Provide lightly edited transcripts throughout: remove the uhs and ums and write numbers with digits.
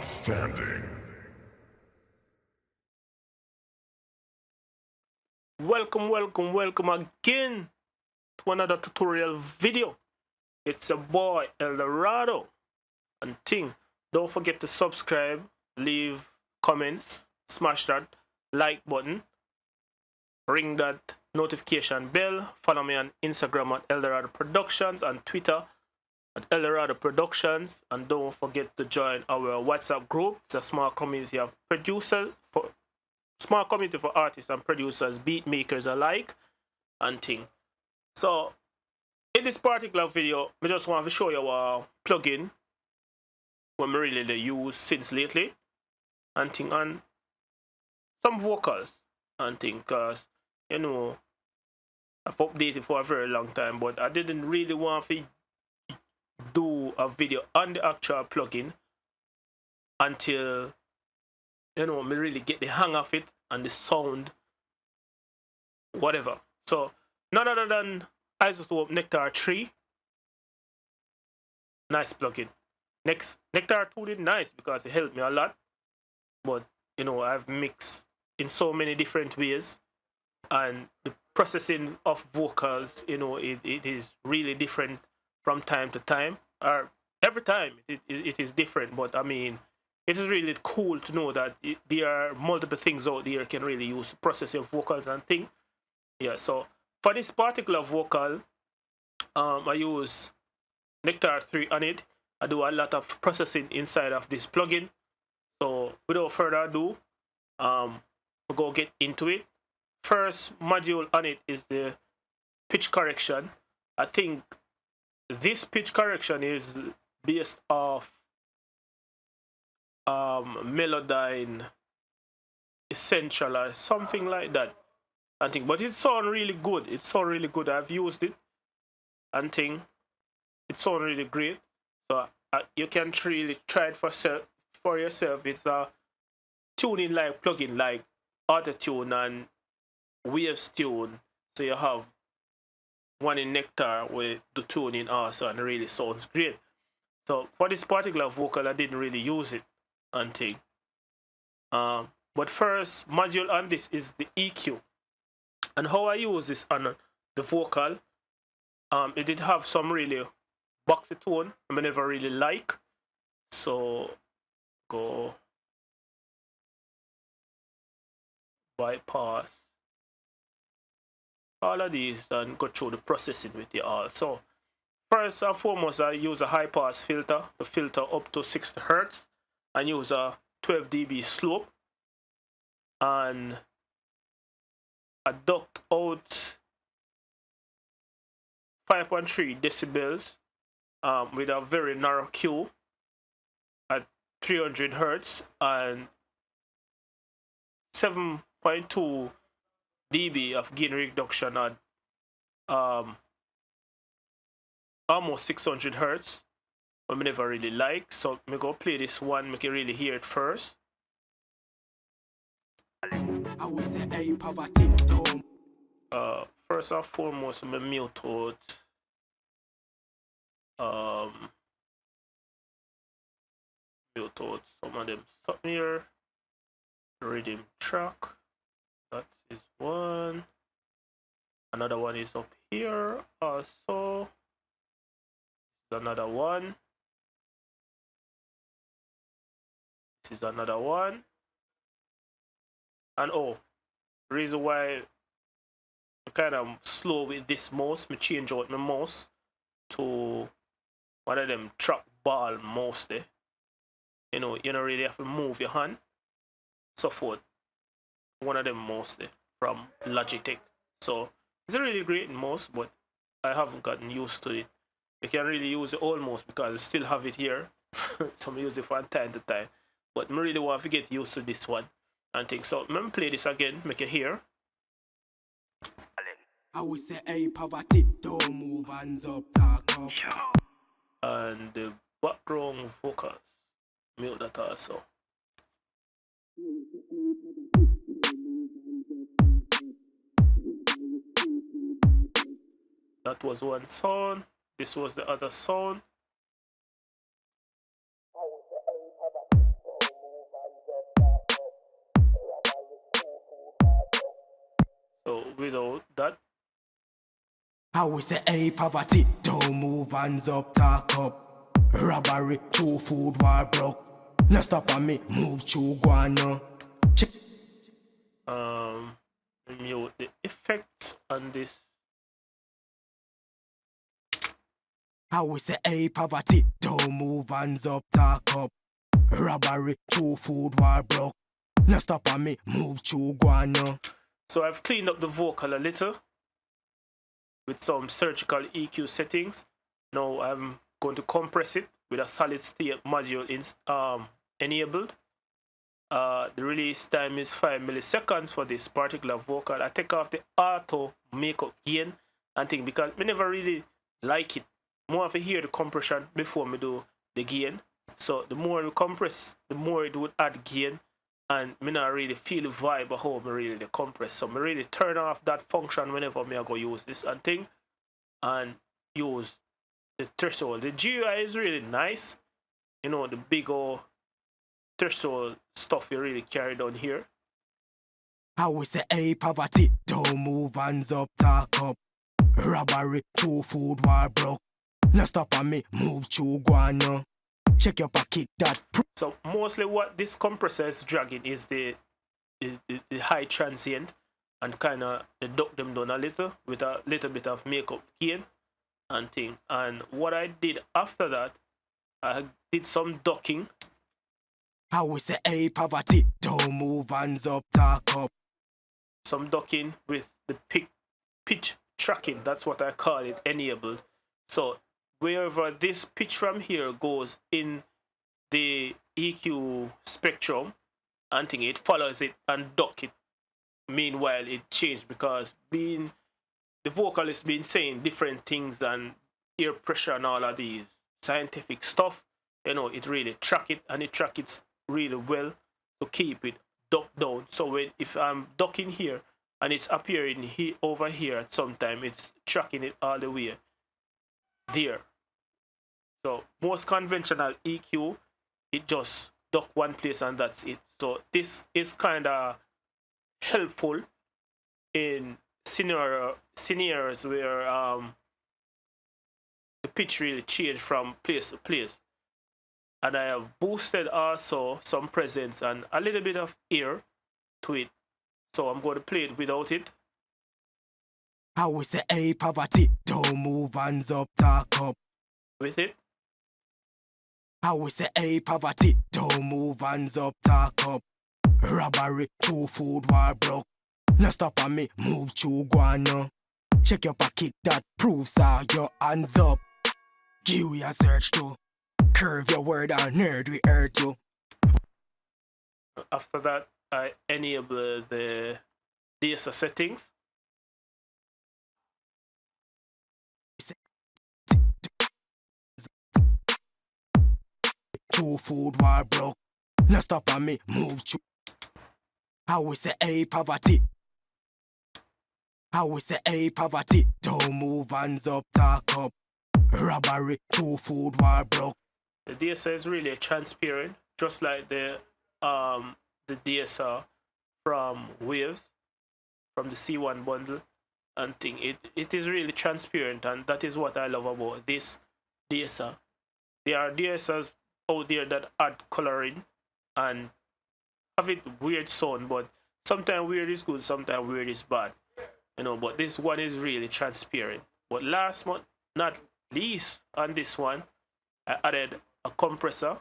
Outstanding. Welcome again to another tutorial video. It's a boy Eldorado and Ting. Don't forget to subscribe, leave comments, smash that like button, ring that notification bell, follow me on Instagram at Eldorado Productions and Twitter at Eldorado Productions, and don't forget to join our WhatsApp group. It's a small community of producers for artists and producers, beat makers alike, and thing. So in this particular video, I just want to show you a plugin what I really use since lately, and thing, and some vocals and thing, cause you know I've updated for a very long time, but I didn't really want to do a video on the actual plugin until me really get the hang of it and the sound, whatever. So none other than Isotope Nectar 3. Nice plugin. Next, Nectar 2 did nice because it helped me a lot. But I've mixed in so many different ways, and the processing of vocals, it is really different from time to time, or every time it is different. But I mean, it is really cool to know that there are multiple things out there you can really use to process your vocals and things. Yeah, so for this particular vocal, I use Nectar 3 on it. I do a lot of processing inside of this plugin. So without further ado, we'll go get into it. First module on it is the pitch correction. I think this pitch correction is based off Melodyne Essential or something like that, I think. But it sounds really good. It sounds really good. I've used it and think it sounds really great. So you can really try it for yourself. It's a tuning like plugin like Autotune and Waves Tune. So you have one in Nectar with the tuning also, and it really sounds great. So for this particular vocal, I didn't really use it and thing. But first module on this is the EQ, and how I use this on the vocal. It did have some really boxy tone I never really like, so go bypass all of these and go through the processing with you all. So first and foremost, I use a high pass filter to filter up to 60 Hz and use a 12 dB slope, and I duct out 5.3 decibels with a very narrow Q at 300 Hz and 7.2 dB of gain reduction at almost 600 Hz. I never really like, so me go play this one, make you really hear it first. First and foremost, me mute out some of them stuff here. Rhythm track, that is one. Another one is up here also. Another one. This is another one. And reason why I'm kind of slow with this mouse, me change out my mouse to one of them track ball mouse there. You don't really have to move your hand. So forth. One of them mouse there from Logitech. So it's a really great mouse, but I haven't gotten used to it. You can really use the old mouse because I still have it here. So I use it from time to time. But I really want to get used to this one and think. So let me play this again, make you hear. I would say, hey, poverty, don't move, hands up, talk up. And the background vocals, mute that also. That was one sound. This was the other sound. So without that, How we say, hey, poverty, don't move hands up, talk up. Robbery, true food, war broke. No stop on me, move through guano. mute the effects on this. How we say, hey, poverty, don't move hands up, talk up. Robbery, true food, war broke. No stop on me, move through guano. So I've cleaned up the vocal a little with some surgical EQ settings. Now I'm going to compress it with a solid state module enabled. The release time is 5 milliseconds for this particular vocal. I take off the auto makeup gain and thing because I never really like it. More of a hear the compression before me do the gain. So the more we compress, the more it would add gain, and me not really feel the vibe of how me really the compress. So me really turn off that function whenever me I go use this and thing, and use the threshold. The GUI is really nice. You know, the big old threshold stuff you really carried on here. How we say, hey, poverty, don't move hands up, talk up. Robbery, true food, war broke. No stop on me, move through guano. Check your pocket, that. So mostly what this compressor is dragging is the high transient, and kind of duck them down a little with a little bit of makeup gain and thing. And what I did after that, I did some ducking. How we say, hey, poverty, don't move hands up, talk up. Some ducking with the pitch tracking, that's what I call it, enabled. So wherever this pitch from here goes in the EQ spectrum and thing, it follows it and duck it. Meanwhile, it changed because the vocalist been saying different things and ear pressure and all of these scientific stuff. You know, it really track it, and it track it really well to keep it ducked down. So if I'm ducking here and it's appearing over here at some time, it's tracking it all the way there. So most conventional EQ, it just duck one place and that's it. So this is kind of helpful in scenarios where the pitch really changed from place to place. And I have boosted also some presence and a little bit of air to it. So I'm going to play it without it. How we say, hey, poverty, don't move hands up, talk up. With it. How we say, hey, poverty, don't move hands up, talk up. Robbery, true food, war broke. No stop on me, move through guano. Check your pocket, that proves your hands up. Give you a search to curve your word on nerd, we hurt you. After that, I enable the DSO settings. True food, war broke. No stop on me, move through. How we say, hey, poverty. How we say, hey, poverty, don't move hands up, talk up. Robbery, true food, war broke. The DSR is really transparent, just like the DSR from Waves, from the C1 bundle and thing. It is really transparent, and that is what I love about this DSR. There are DSRs out there that add coloring and have it weird sound, but sometimes weird is good, sometimes weird is bad. You know, but this one is really transparent. But last but not least, on this one, I added a compressor,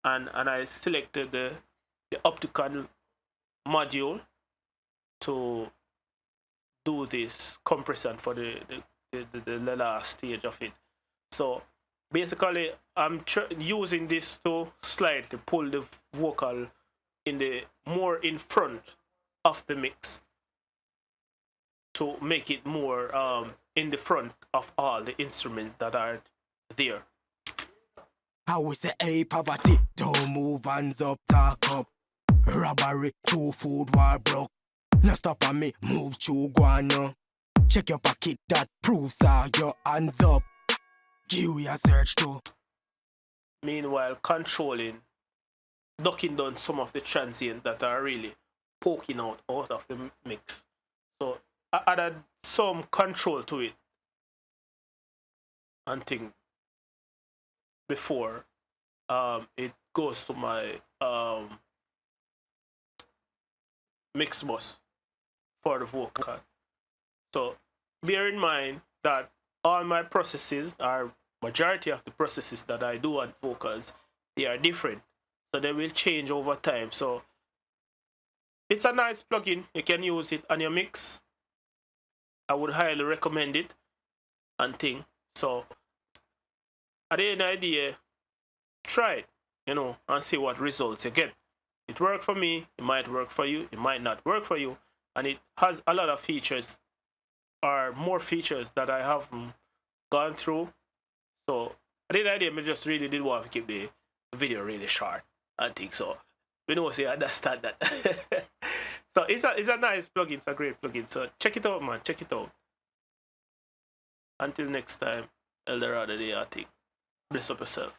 and I selected the optical module to do this compression for the last stage of it. So basically, I'm using this to slightly pull the vocal more in front of the mix, to make it more in the front of all the instruments that are there. How we say, hey, poverty, don't move hands up, talk up. Robbery, true food, war broke. No stop on me, move through guano. Check your pocket, that proves your hands up. Give you a search to. Meanwhile, ducking down some of the transient that are really poking out of the mix. I added some control to it and thing before it goes to my mix bus for the vocal. So bear in mind that all my processes, are majority of the processes that I do on vocals, they are different. So they will change over time. So it's a nice plugin. You can use it on your mix. I would highly recommend it and thing. So at the end of the day, try it, and see what results you get. It worked for me, it might work for you, it might not work for you, and it has a lot of features, or more features that I haven't gone through. So at the end of the day, I just really did want to keep the video really short and think so. We know say I understand that. So it's a nice plugin, it's a great plugin. So check it out, man. Check it out. Until next time, Eldorado Day, I think. Bless up yourself.